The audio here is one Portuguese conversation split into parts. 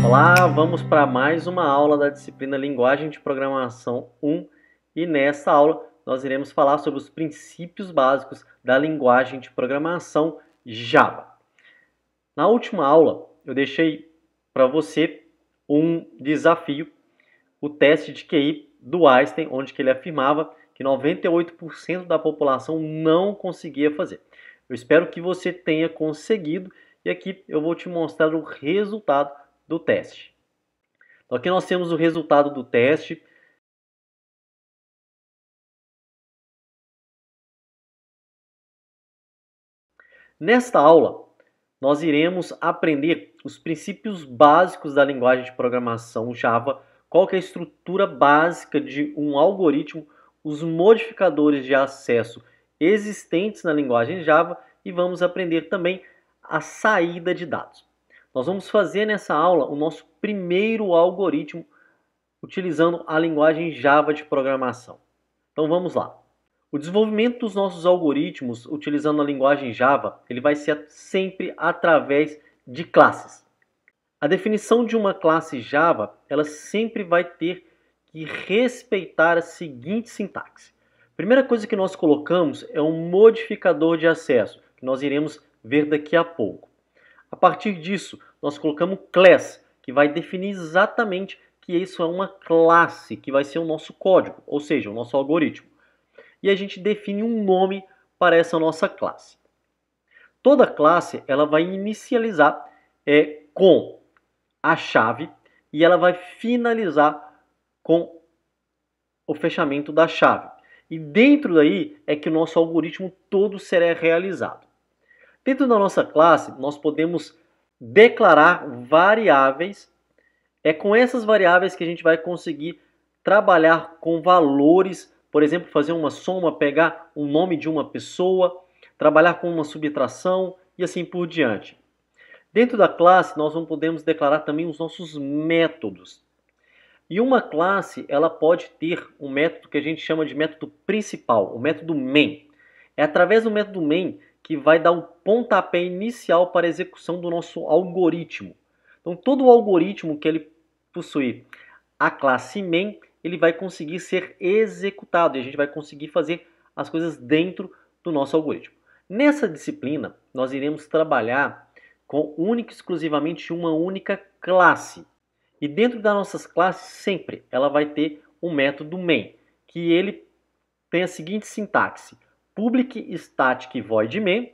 Olá, vamos para mais uma aula da disciplina Linguagem de Programação 1 e nesta aula nós iremos falar sobre os princípios básicos da linguagem de programação Java. Na última aula eu deixei para você um desafio, o teste de QI do Einstein, onde ele afirmava que 98% da população não conseguia fazer. Eu espero que você tenha conseguido e aqui eu vou te mostrar o resultado do teste. Então aqui nós temos o resultado do teste. Nesta aula, nós iremos aprender os princípios básicos da linguagem de programação Java, qual que é a estrutura básica de um algoritmo, os modificadores de acesso existentes na linguagem Java e vamos aprender também a saída de dados. Nós vamos fazer nessa aula o nosso primeiro algoritmo utilizando a linguagem Java de programação. Então vamos lá. O desenvolvimento dos nossos algoritmos utilizando a linguagem Java, ele vai ser sempre através de classes. A definição de uma classe Java, ela sempre vai ter que respeitar a seguinte sintaxe. A primeira coisa que nós colocamos é um modificador de acesso, que nós iremos ver daqui a pouco. A partir disso, nós colocamos class, que vai definir exatamente que isso é uma classe, que vai ser o nosso código, ou seja, o nosso algoritmo. E a gente define um nome para essa nossa classe. Toda classe ela vai inicializar com a chave e ela vai finalizar com o fechamento da chave. E dentro daí é que o nosso algoritmo todo será realizado. Dentro da nossa classe, nós podemos declarar variáveis. É com essas variáveis que a gente vai conseguir trabalhar com valores, por exemplo, fazer uma soma, pegar o nome de uma pessoa, trabalhar com uma subtração e assim por diante. Dentro da classe, nós não podemos declarar também os nossos métodos. E uma classe, ela pode ter um método que a gente chama de método principal, o método main. É através do método main que vai dar o pontapé inicial para a execução do nosso algoritmo. Então, todo o algoritmo que ele possuir a classe main, ele vai conseguir ser executado e a gente vai conseguir fazer as coisas dentro do nosso algoritmo. Nessa disciplina, nós iremos trabalhar com única e exclusivamente uma única classe. E dentro das nossas classes, sempre ela vai ter um método main, que ele tem a seguinte sintaxe: public static void main,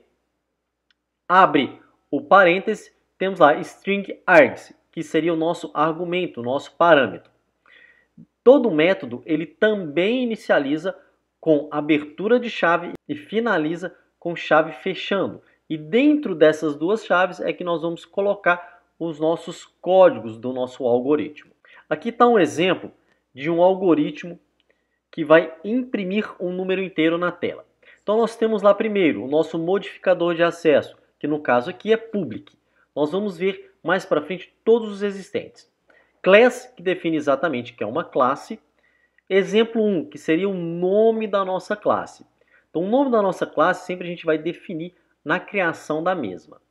abre o parêntese, temos lá string args, que seria o nosso argumento, o nosso parâmetro. Todo método ele também inicializa com abertura de chave e finaliza com chave fechando. E dentro dessas duas chaves é que nós vamos colocar os nossos códigos do nosso algoritmo. Aqui está um exemplo de um algoritmo que vai imprimir um número inteiro na tela. Então nós temos lá primeiro o nosso modificador de acesso, que no caso aqui é public. Nós vamos ver mais para frente todos os existentes. Class, que define exatamente que é uma classe. Exemplo 1, que seria o nome da nossa classe. Então o nome da nossa classe sempre a gente vai definir na criação da mesma.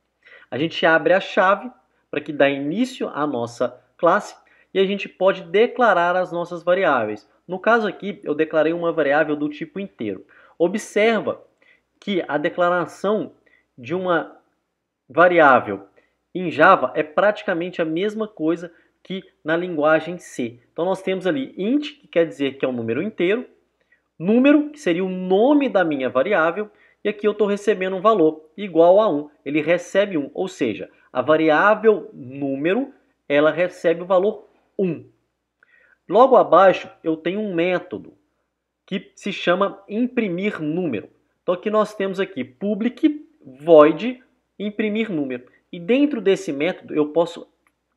A gente abre a chave para que dê início à nossa classe e a gente pode declarar as nossas variáveis. No caso aqui, eu declarei uma variável do tipo inteiro. Observa que a declaração de uma variável em Java é praticamente a mesma coisa que na linguagem C. Então nós temos ali int, que quer dizer que é um número inteiro, número, que seria o nome da minha variável, e aqui eu estou recebendo um valor igual a 1. Ele recebe 1, ou seja, a variável número, ela recebe o valor 1. Logo abaixo eu tenho um método que se chama imprimir número. Então aqui nós temos aqui public void imprimir número. E dentro desse método eu posso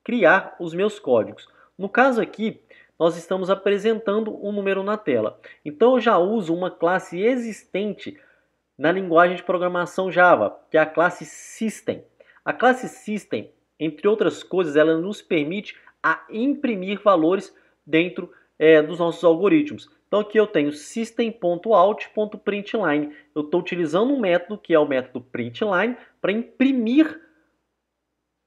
criar os meus códigos. No caso aqui, nós estamos apresentando um número na tela. Então eu já uso uma classe existente na linguagem de programação Java, que é a classe System. A classe System, entre outras coisas, ela nos permite a imprimir valores dentro dos nossos algoritmos. Então aqui eu tenho system.out.println. Eu estou utilizando um método que é o método println para imprimir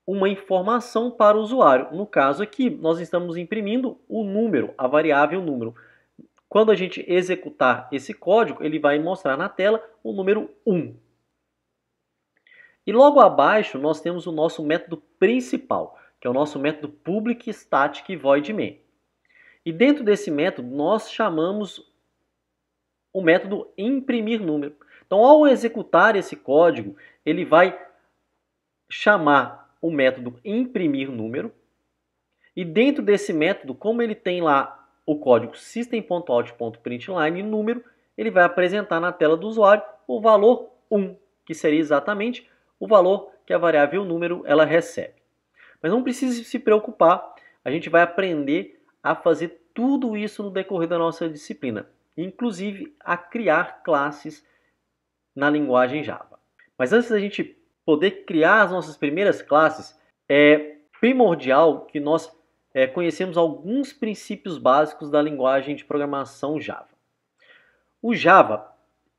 uma informação para o usuário. No caso aqui, nós estamos imprimindo o número, a variável número. Quando a gente executar esse código, ele vai mostrar na tela o número 1. E logo abaixo nós temos o nosso método principal, que é o nosso método public static void main. E dentro desse método nós chamamos o método imprimir número. Então, ao executar esse código, ele vai chamar o método imprimir número. E dentro desse método, como ele tem lá o código system.out.println número, ele vai apresentar na tela do usuário o valor 1, que seria exatamente o valor que a variável número ela recebe. Mas não precisa se preocupar, a gente vai aprender a fazer tudo isso no decorrer da nossa disciplina, inclusive a criar classes na linguagem Java. Mas antes da gente poder criar as nossas primeiras classes, é primordial que nós conhecemos alguns princípios básicos da linguagem de programação Java. O Java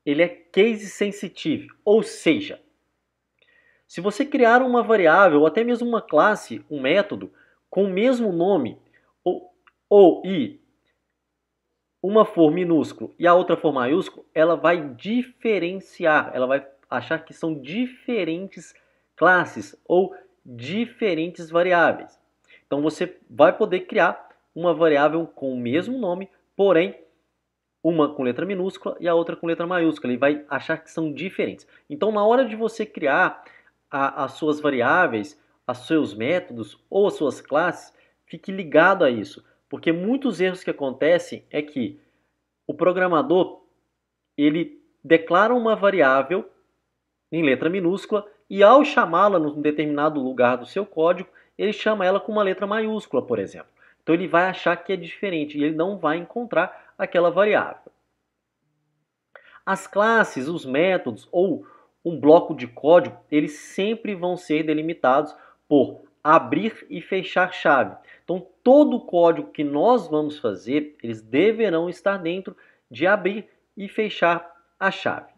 ele é case sensitive, ou seja, se você criar uma variável ou até mesmo uma classe, um método, com o mesmo nome e uma for minúsculo e a outra for maiúsculo, ela vai diferenciar, ela vai achar que são diferentes classes ou diferentes variáveis. Então você vai poder criar uma variável com o mesmo nome, porém uma com letra minúscula e a outra com letra maiúscula. Ele vai achar que são diferentes. Então na hora de você criar as suas variáveis, os seus métodos ou as suas classes, fique ligado a isso. Porque muitos erros que acontecem é que o programador ele declara uma variável em letra minúscula e ao chamá-la num determinado lugar do seu código, ele chama ela com uma letra maiúscula, por exemplo. Então ele vai achar que é diferente e ele não vai encontrar aquela variável. As classes, os métodos ou um bloco de código, eles sempre vão ser delimitados por abrir e fechar chave. Então, todo o código que nós vamos fazer, eles deverão estar dentro de abrir e fechar a chave.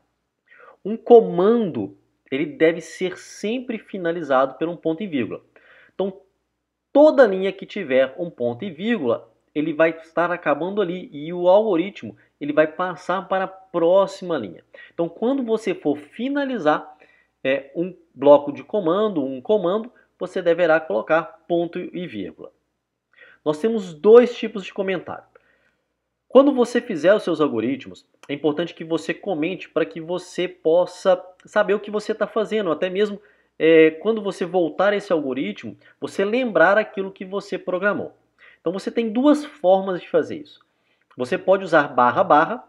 Um comando, ele deve ser sempre finalizado por um ponto e vírgula. Então, toda linha que tiver um ponto e vírgula, ele vai estar acabando ali e o algoritmo ele vai passar para a próxima linha. Então, quando você for finalizar um bloco de comando, um comando, você deverá colocar ponto e vírgula. Nós temos dois tipos de comentário. Quando você fizer os seus algoritmos, é importante que você comente para que você possa saber o que você está fazendo, até mesmo quando você voltar esse algoritmo, você lembrar aquilo que você programou. Então você tem duas formas de fazer isso. Você pode usar barra barra,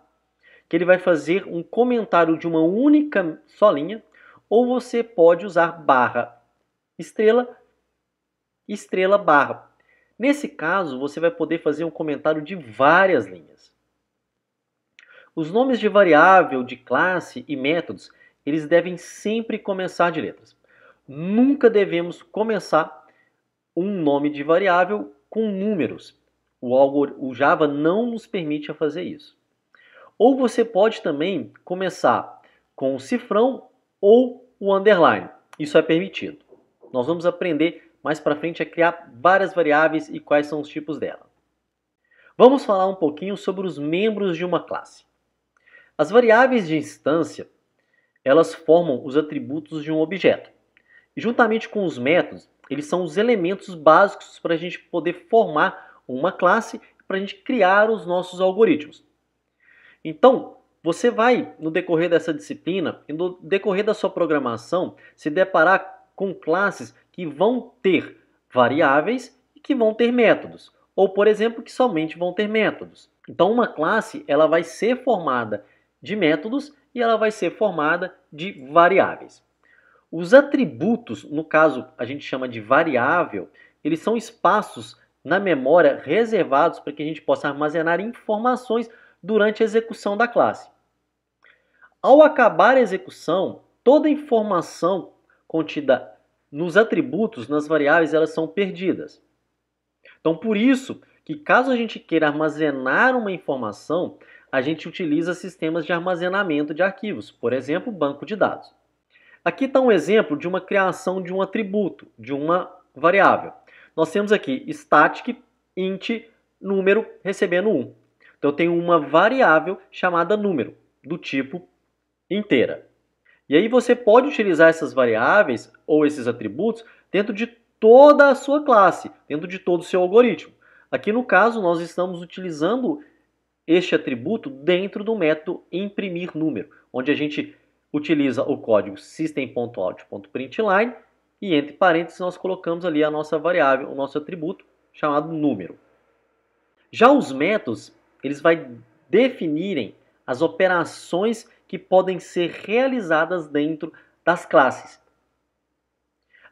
que ele vai fazer um comentário de uma única só linha, ou você pode usar barra estrela, estrela barra. Nesse caso, você vai poder fazer um comentário de várias linhas. Os nomes de variável, de classe e métodos, eles devem sempre começar de letras. Nunca devemos começar um nome de variável com números. O Java não nos permite fazer isso. Ou você pode também começar com o cifrão ou o underline. Isso é permitido. Nós vamos aprender mais para frente a criar várias variáveis e quais são os tipos dela. Vamos falar um pouquinho sobre os membros de uma classe. As variáveis de instância, elas formam os atributos de um objeto. E juntamente com os métodos, eles são os elementos básicos para a gente poder formar uma classe, para a gente criar os nossos algoritmos. Então, você vai, no decorrer dessa disciplina, e no decorrer da sua programação, se deparar com classes que vão ter variáveis e que vão ter métodos. Ou, por exemplo, que somente vão ter métodos. Então, uma classe ela vai ser formada de métodos e ela vai ser formada de variáveis. Os atributos, no caso a gente chama de variável, eles são espaços na memória reservados para que a gente possa armazenar informações durante a execução da classe. Ao acabar a execução, toda a informação contida nos atributos, nas variáveis, elas são perdidas. Então, por isso que caso a gente queira armazenar uma informação, a gente utiliza sistemas de armazenamento de arquivos, por exemplo, banco de dados. Aqui está um exemplo de uma criação de um atributo, de uma variável. Nós temos aqui static int número recebendo 1. Então eu tenho uma variável chamada número, do tipo inteira. E aí você pode utilizar essas variáveis ou esses atributos dentro de toda a sua classe, dentro de todo o seu algoritmo. Aqui no caso nós estamos utilizando este atributo dentro do método imprimir número, onde a gente utiliza o código system.out.println e entre parênteses nós colocamos ali a nossa variável, o nosso atributo chamado número. Já os métodos, eles vão definirem as operações que podem ser realizadas dentro das classes.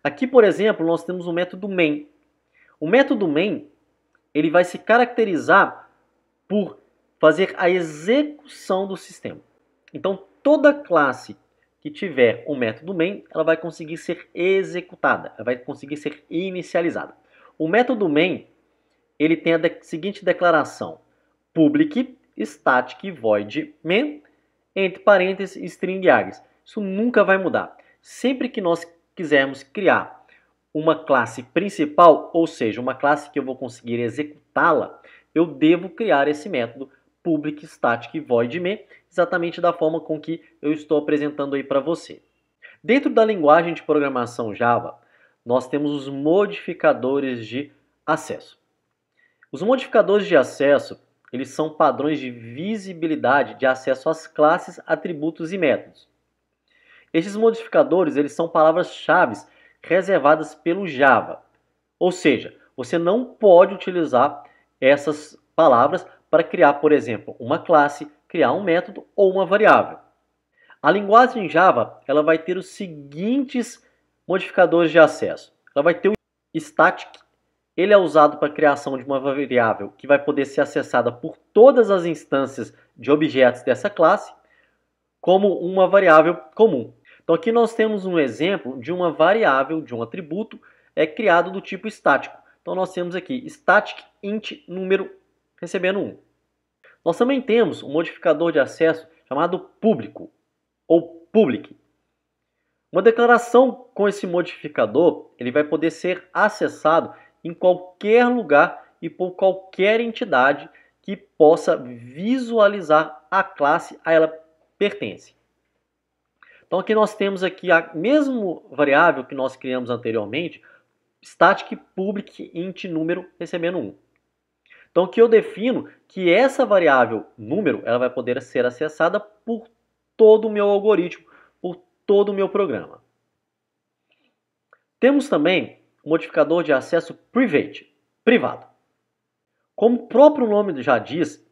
Aqui, por exemplo, nós temos o método main. O método main, ele vai se caracterizar por fazer a execução do sistema. Então, toda classe que tiver o método main, ela vai conseguir ser executada, ela vai conseguir ser inicializada. O método main, ele tem a seguinte declaração: public static void main, entre parênteses, string args. Isso nunca vai mudar. Sempre que nós quisermos criar uma classe principal, ou seja, uma classe que eu vou conseguir executá-la, eu devo criar esse método public static void main, exatamente da forma com que eu estou apresentando aí para você. Dentro da linguagem de programação Java, nós temos os modificadores de acesso. Os modificadores de acesso, eles são padrões de visibilidade de acesso às classes, atributos e métodos. Esses modificadores, eles são palavras-chave reservadas pelo Java. Ou seja, você não pode utilizar essas palavras para criar, por exemplo, uma classe, criar um método ou uma variável. A linguagem Java, ela vai ter os seguintes modificadores de acesso. Ela vai ter o static. Ele é usado para a criação de uma variável que vai poder ser acessada por todas as instâncias de objetos dessa classe, como uma variável comum. Então aqui nós temos um exemplo de uma variável, de um atributo, criado do tipo estático. Então nós temos aqui static int número recebendo 1. Nós também temos um modificador de acesso chamado público, ou public. Uma declaração com esse modificador, ele vai poder ser acessado em qualquer lugar e por qualquer entidade que possa visualizar a classe a ela pertence. Então aqui nós temos aqui a mesma variável que nós criamos anteriormente, static public int número recebendo 1. Então aqui eu defino que essa variável número, ela vai poder ser acessada por todo o meu algoritmo, por todo o meu programa. Temos também o modificador de acesso private, privado. Como o próprio nome já diz,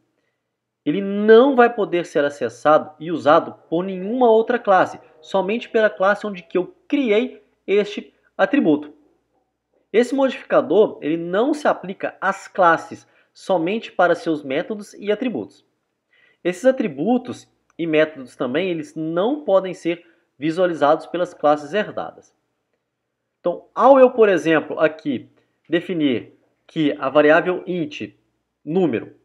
ele não vai poder ser acessado e usado por nenhuma outra classe, somente pela classe onde que eu criei este atributo. Esse modificador, ele não se aplica às classes, somente para seus métodos e atributos. Esses atributos e métodos também, eles não podem ser visualizados pelas classes herdadas. Então, ao eu, por exemplo, aqui definir que a variável int, número,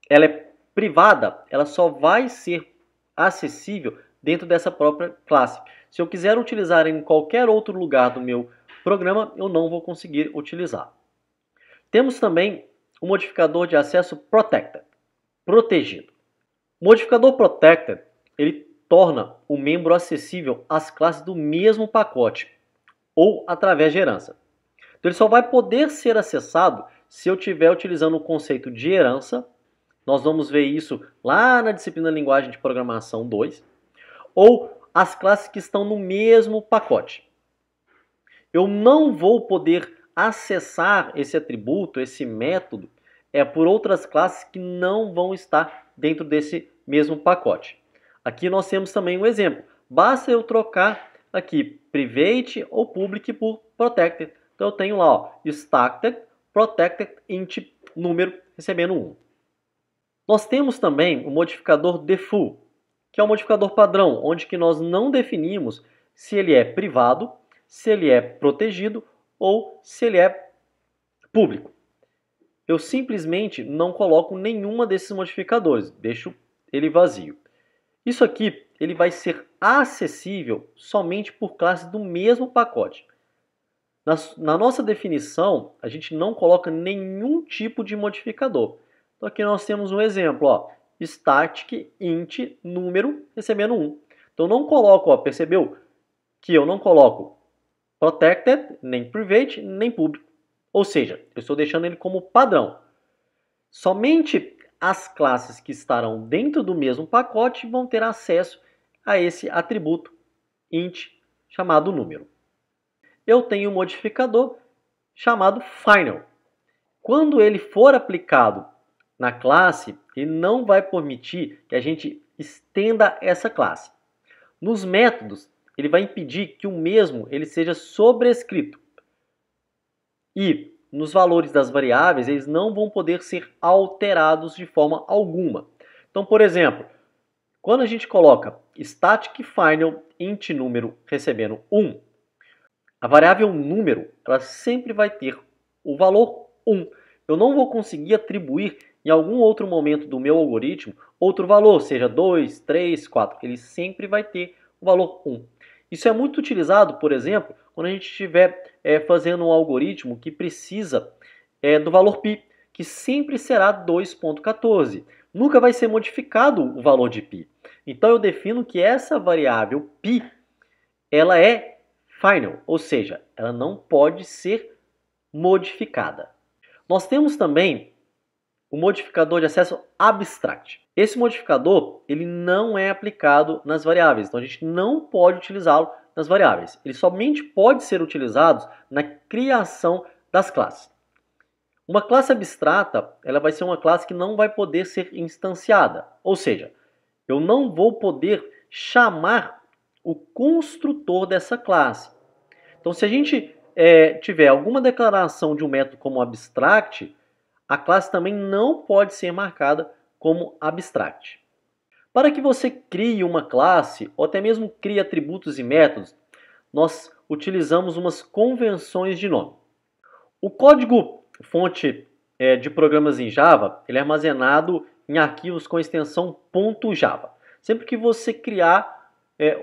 ela é privada, ela só vai ser acessível dentro dessa própria classe. Se eu quiser utilizar em qualquer outro lugar do meu programa, eu não vou conseguir utilizar. Temos também o modificador de acesso protected, protegido. O modificador protected, ele torna o membro acessível às classes do mesmo pacote ou através de herança. Então ele só vai poder ser acessado se eu estiver utilizando o conceito de herança. Nós vamos ver isso lá na disciplina Linguagem de Programação 2. Ou as classes que estão no mesmo pacote. Eu não vou poder acessar esse atributo, esse método, por outras classes que não vão estar dentro desse mesmo pacote. Aqui nós temos também um exemplo. Basta eu trocar aqui private ou public por protected. Então eu tenho lá, ó, static protected int número recebendo 1. Nós temos também o modificador default, que é um modificador padrão, onde que nós não definimos se ele é privado, se ele é protegido ou se ele é público. Eu simplesmente não coloco nenhuma desses modificadores, deixo ele vazio. Isso aqui ele vai ser acessível somente por classes do mesmo pacote. Na nossa definição, a gente não coloca nenhum tipo de modificador. Então aqui nós temos um exemplo, ó, static int número recebendo 1. Então não coloco, ó, percebeu que eu não coloco protected, nem private, nem public. Ou seja, eu estou deixando ele como padrão. Somente as classes que estarão dentro do mesmo pacote vão ter acesso a esse atributo int chamado número. Eu tenho um modificador chamado final. Quando ele for aplicado na classe, ele não vai permitir que a gente estenda essa classe. Nos métodos, ele vai impedir que o mesmo ele seja sobrescrito. E nos valores das variáveis, eles não vão poder ser alterados de forma alguma. Então, por exemplo, quando a gente coloca static final int número recebendo 1, a variável número ela sempre vai ter o valor 1. Eu não vou conseguir atribuir em algum outro momento do meu algoritmo outro valor, seja 2, 3, 4. Ele sempre vai ter o valor 1. Isso é muito utilizado, por exemplo, quando a gente estiver fazendo um algoritmo que precisa do valor π, que sempre será 2,14. Nunca vai ser modificado o valor de π. Então eu defino que essa variável π ela é final, ou seja, ela não pode ser modificada. Nós temos também o modificador de acesso abstract. Esse modificador ele não é aplicado nas variáveis, então a gente não pode utilizá-lo nas variáveis. Ele somente pode ser utilizado na criação das classes. Uma classe abstrata ela vai ser uma classe que não vai poder ser instanciada, ou seja, eu não vou poder chamar o construtor dessa classe. Então, se a gente tiver alguma declaração de um método como abstract, a classe também não pode ser marcada como abstract. Para que você crie uma classe, ou até mesmo crie atributos e métodos, nós utilizamos umas convenções de nome. O código fonte de programas em Java, ele é armazenado em arquivos com extensão .java. Sempre que você criar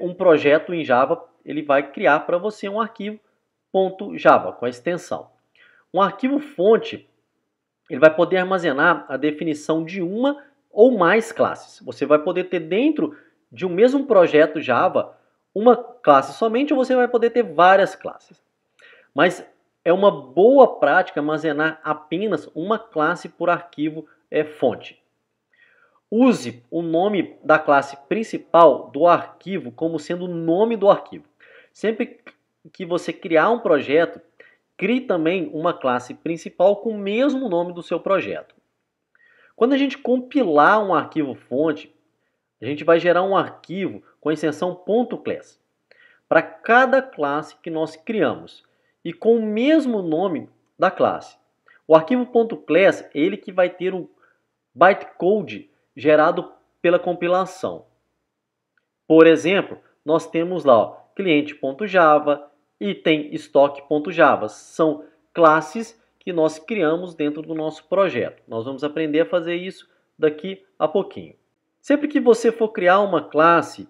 um projeto em Java, ele vai criar para você um arquivo .java com a extensão. Um arquivo fonte ele vai poder armazenar a definição de uma ou mais classes. Você vai poder ter dentro de um mesmo projeto Java uma classe somente, ou você vai poder ter várias classes. Mas é uma boa prática armazenar apenas uma classe por arquivo fonte. Use o nome da classe principal do arquivo como sendo o nome do arquivo. Sempre que você criar um projeto, crie também uma classe principal com o mesmo nome do seu projeto. Quando a gente compilar um arquivo fonte, a gente vai gerar um arquivo com a extensão .class para cada classe que nós criamos e com o mesmo nome da classe. O arquivo .class é ele que vai ter o bytecode gerado pela compilação. Por exemplo, nós temos lá cliente.java, e tem estoque.java. São classes que nós criamos dentro do nosso projeto. Nós vamos aprender a fazer isso daqui a pouquinho. Sempre que você for criar uma classe,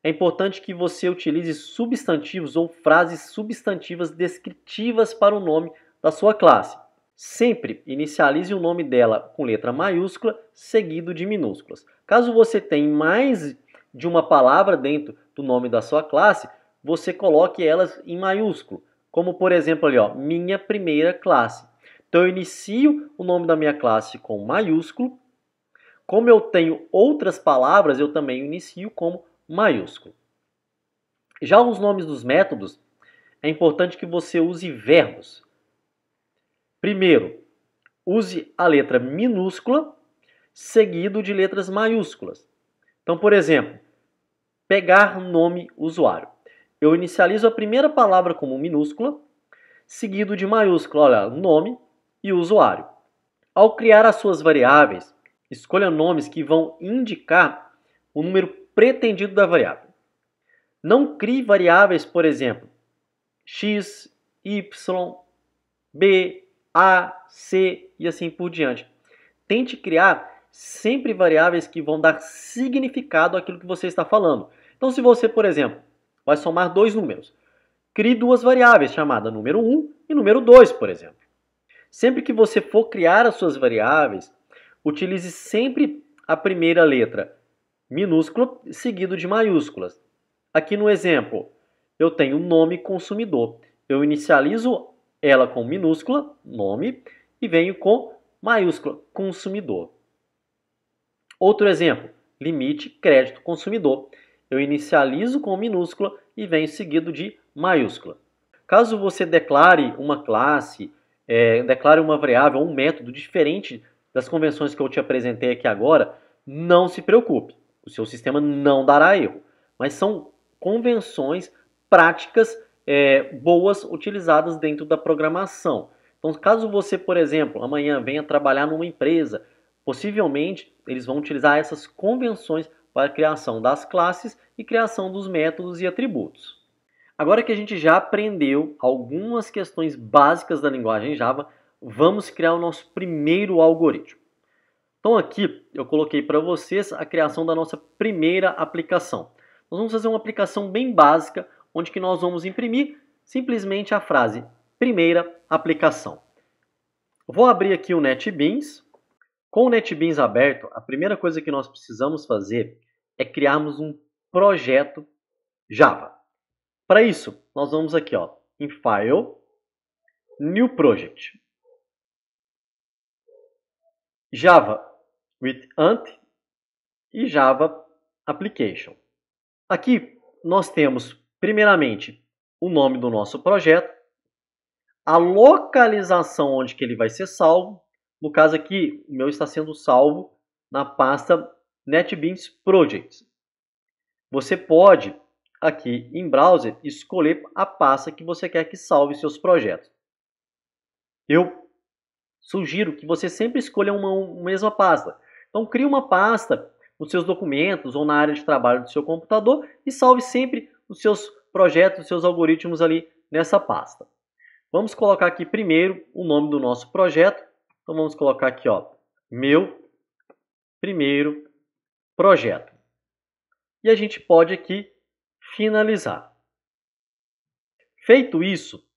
é importante que você utilize substantivos ou frases substantivas descritivas para o nome da sua classe. Sempre inicialize o nome dela com letra maiúscula, seguido de minúsculas. Caso você tenha mais de uma palavra dentro do nome da sua classe, você coloque elas em maiúsculo, como por exemplo ali, ó, minha primeira classe. Então eu inicio o nome da minha classe com maiúsculo. Como eu tenho outras palavras, eu também inicio como maiúsculo. Já os nomes dos métodos, é importante que você use verbos. Primeiro, use a letra minúscula seguido de letras maiúsculas. Então, por exemplo, pegar nome usuário. Eu inicializo a primeira palavra como minúscula, seguido de maiúscula, olha, nome e usuário. Ao criar as suas variáveis, escolha nomes que vão indicar o número pretendido da variável. Não crie variáveis, por exemplo, x, y, b, a, c e assim por diante. Tente criar sempre variáveis que vão dar significado àquilo que você está falando. Então, se você, por exemplo, vai somar dois números, crie duas variáveis, chamadas número 1 e número 2, por exemplo. Sempre que você for criar as suas variáveis, utilize sempre a primeira letra minúscula seguido de maiúsculas. Aqui no exemplo, eu tenho nome consumidor. Eu inicializo ela com minúscula, nome, e venho com maiúscula, consumidor. Outro exemplo, limite crédito consumidor. Eu inicializo com minúscula e venho seguido de maiúscula. Caso você declare uma classe, declare uma variável ou um método diferente das convenções que eu te apresentei aqui agora, não se preocupe. O seu sistema não dará erro. Mas são convenções práticas boas utilizadas dentro da programação. Então, caso você, por exemplo, amanhã venha trabalhar numa empresa, possivelmente eles vão utilizar essas convenções para a criação das classes e criação dos métodos e atributos. Agora que a gente já aprendeu algumas questões básicas da linguagem Java, vamos criar o nosso primeiro algoritmo. Então aqui eu coloquei para vocês a criação da nossa primeira aplicação. Nós vamos fazer uma aplicação bem básica, onde que nós vamos imprimir simplesmente a frase primeira aplicação. Vou abrir aqui o NetBeans. Com o NetBeans aberto, a primeira coisa que nós precisamos fazer é criarmos um projeto Java. Para isso, nós vamos aqui em File, New Project, Java with Ant e Java Application. Aqui nós temos, primeiramente, o nome do nosso projeto, a localização onde que ele vai ser salvo. No caso aqui, o meu está sendo salvo na pasta NetBeans Projects. Você pode, aqui em Browser, escolher a pasta que você quer que salve seus projetos. Eu sugiro que você sempre escolha uma mesma pasta. Então, crie uma pasta nos seus documentos ou na área de trabalho do seu computador e salve sempre os seus projetos, os seus algoritmos ali nessa pasta. Vamos colocar aqui primeiro o nome do nosso projeto. Então, vamos colocar aqui, meu primeiro projeto. E a gente pode aqui finalizar. Feito isso,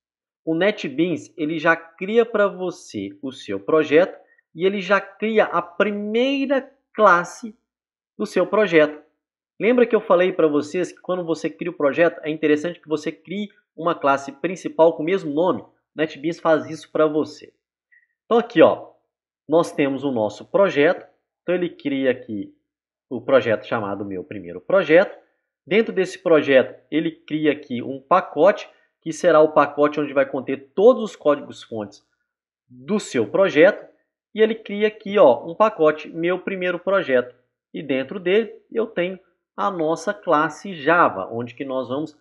o NetBeans ele já cria para você o seu projeto e ele já cria a primeira classe do seu projeto. Lembra que eu falei para vocês que quando você cria o projeto, é interessante que você crie uma classe principal com o mesmo nome? O NetBeans faz isso para você. Então aqui, nós temos o nosso projeto. Então ele cria aqui o projeto chamado Meu Primeiro Projeto. Dentro desse projeto, ele cria aqui um pacote, que será o pacote onde vai conter todos os códigos-fontes do seu projeto. E ele cria aqui um pacote Meu Primeiro Projeto. E dentro dele eu tenho a nossa classe Java, onde que nós vamos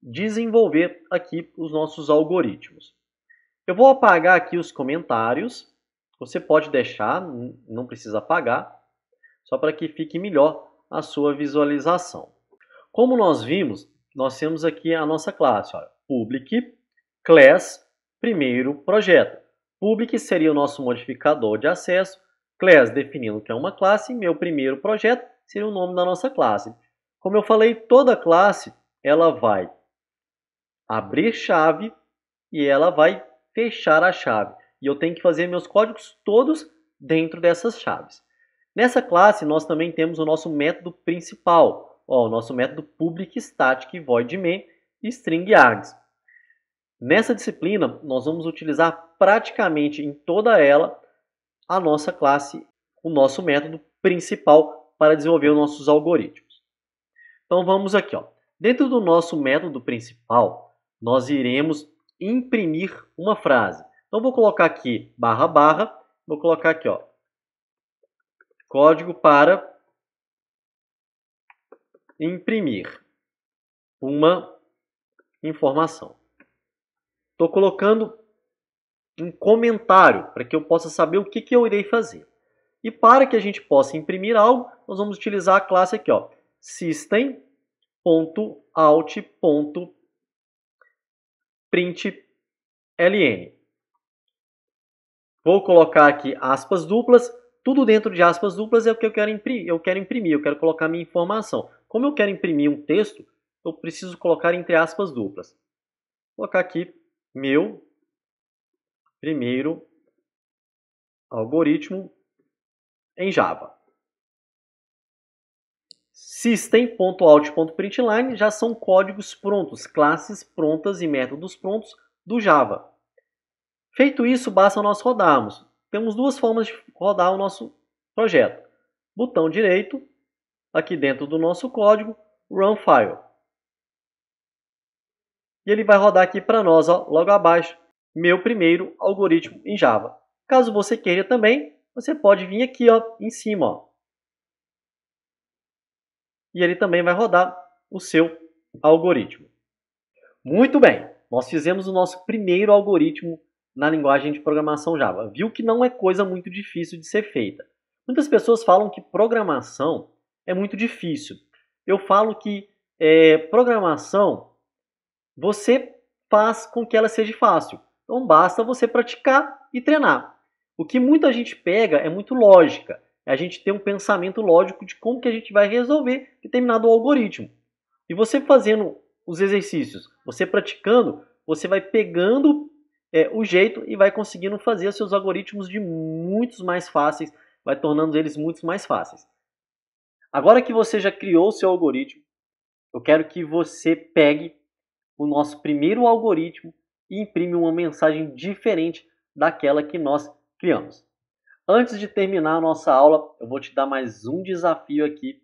desenvolver aqui os nossos algoritmos. Eu vou apagar aqui os comentários. Você pode deixar, não precisa apagar, só para que fique melhor a sua visualização. Como nós vimos, nós temos aqui a nossa classe, public class primeiro projeto. Public seria o nosso modificador de acesso, class definindo que é uma classe, meu primeiro projeto seria o nome da nossa classe. Como eu falei, toda classe ela vai abrir chave e ela vai fechar a chave. E eu tenho que fazer meus códigos todos dentro dessas chaves. Nessa classe, nós também temos o nosso método principal, o nosso método public static void main e string args. Nessa disciplina, nós vamos utilizar praticamente em toda ela a nossa classe, o nosso método principal para desenvolver os nossos algoritmos. Então vamos aqui, dentro do nosso método principal, nós iremos imprimir uma frase. Então vou colocar aqui //, vou colocar aqui, código para imprimir uma informação. Estou colocando um comentário para que eu possa saber o que eu irei fazer. E para que a gente possa imprimir algo, nós vamos utilizar a classe aqui, system.out.println. Vou colocar aqui aspas duplas. Tudo dentro de aspas duplas é o que eu quero imprimir. Eu quero colocar minha informação. Como eu quero imprimir um texto, eu preciso colocar entre aspas duplas. Vou colocar aqui meu primeiro algoritmo em Java. System.out.println já são códigos prontos, classes prontas e métodos prontos do Java. Feito isso, basta nós rodarmos. Temos duas formas de rodar o nosso projeto. Botão direito, aqui dentro do nosso código, Run File. E ele vai rodar aqui para nós, ó, logo abaixo, meu primeiro algoritmo em Java. Caso você queira também, você pode vir aqui, ó, em cima, ó. E ele também vai rodar o seu algoritmo. Muito bem, nós fizemos o nosso primeiro algoritmo na linguagem de programação Java. Viu que não é coisa muito difícil de ser feita. Muitas pessoas falam que programação é muito difícil. Eu falo que programação você faz com que ela seja fácil. Então basta você praticar e treinar. O que muita gente pega é muito lógica. É a gente ter um pensamento lógico de como que a gente vai resolver determinado algoritmo. E você fazendo os exercícios, você praticando, você vai pegando o jeito e vai conseguindo fazer os seus algoritmos de muitos mais fáceis, vai tornando eles muito mais fáceis. Agora que você já criou o seu algoritmo, eu quero que você pegue o nosso primeiro algoritmo e imprime uma mensagem diferente daquela que nós criamos. Antes de terminar a nossa aula, eu vou te dar mais um desafio aqui.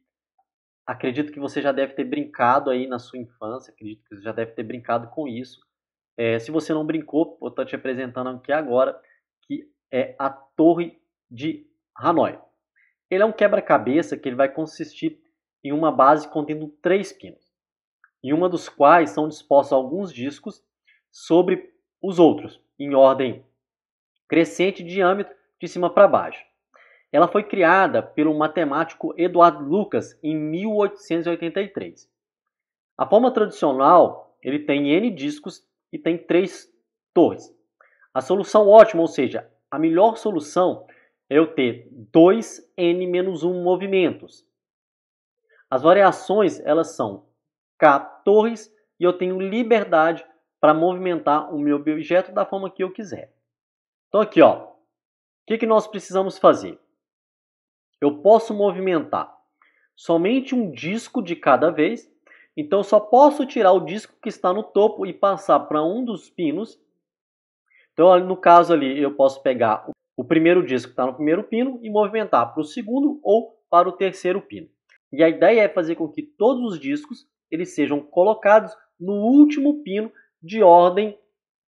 Acredito que você já deve ter brincado aí na sua infância, acredito que você já deve ter brincado com isso. Se você não brincou, eu estou te apresentando aqui agora, que é a Torre de Hanoi. Ele é um quebra-cabeça que ele vai consistir em uma base contendo 3 pinos, em uma dos quais são dispostos alguns discos sobre os outros, em ordem crescente de diâmetro de cima para baixo. Ela foi criada pelo matemático Edward Lucas em 1883. A forma tradicional, ele tem N discos e tem 3 torres. A solução ótima, ou seja, a melhor solução é eu ter 2n-1 movimentos. As variações, elas são K torres e eu tenho liberdade para movimentar o meu objeto da forma que eu quiser. Então aqui, ó, o que nós precisamos fazer? Eu posso movimentar somente um disco de cada vez, então eu só posso tirar o disco que está no topo e passar para um dos pinos. Então no caso ali eu posso pegar o primeiro disco que está no primeiro pino e movimentar para o segundo ou para o terceiro pino. E a ideia é fazer com que todos os discos eles sejam colocados no último pino de ordem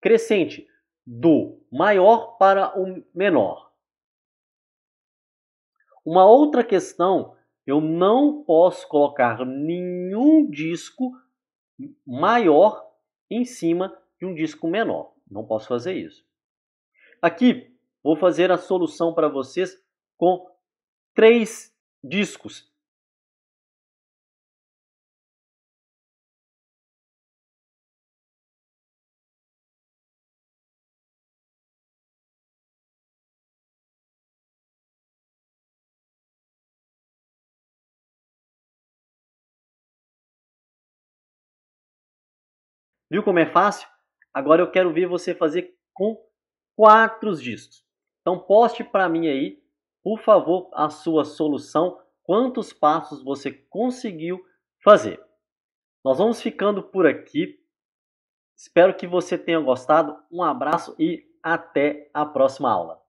crescente, do maior para o menor. Uma outra questão, eu não posso colocar nenhum disco maior em cima de um disco menor. Não posso fazer isso. Aqui, vou fazer a solução para vocês com 3 discos. Viu como é fácil? Agora eu quero ver você fazer com 4 discos. Então poste para mim aí, por favor, a sua solução, quantos passos você conseguiu fazer. Nós vamos ficando por aqui. Espero que você tenha gostado. Um abraço e até a próxima aula.